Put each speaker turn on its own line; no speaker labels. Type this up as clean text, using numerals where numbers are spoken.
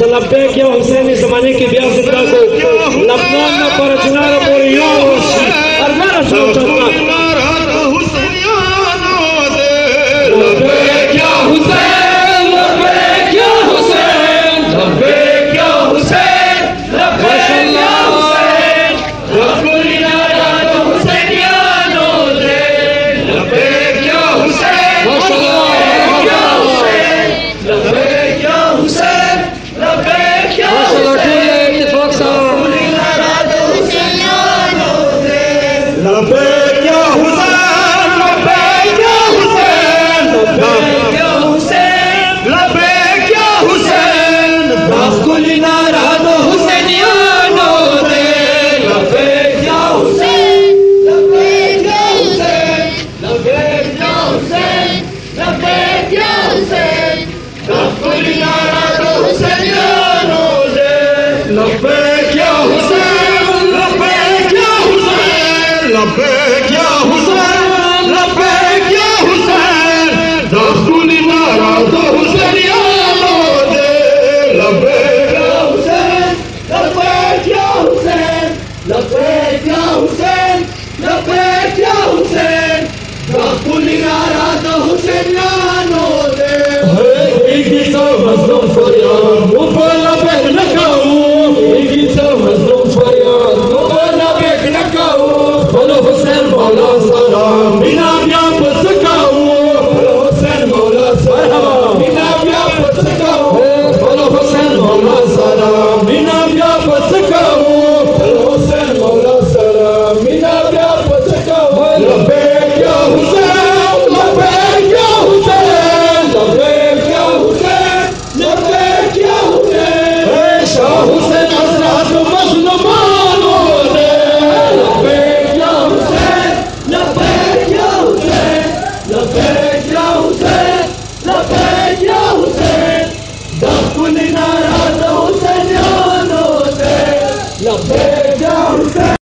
لبیک یا حسین زمانے کی بیاہ زندہ کو لبنان میں پر جنار پوری یا روشی ارمان اسلام چاہتا لبیک یا حسین لبیک یا حسین لبیک یا حسین لبیک یا حسین لبکلی ناراد حسینیانو دے لبیک یا حسین لبیک یا حسین لبیک یا حسین لبیک یا حسین لبیک یا حسین لبیک یا حسین لبیک یا حسین لبیک یا حسین لبکلی ناراد حسینیانو دے لبیک یا حسین لبیک یا حسین لبیک یا حسین لبیک یا حسین لبکلی ناراد حسینیانو دے لبیک یا حسین لبیک یا حسین لبیک یا حسین لبیک یا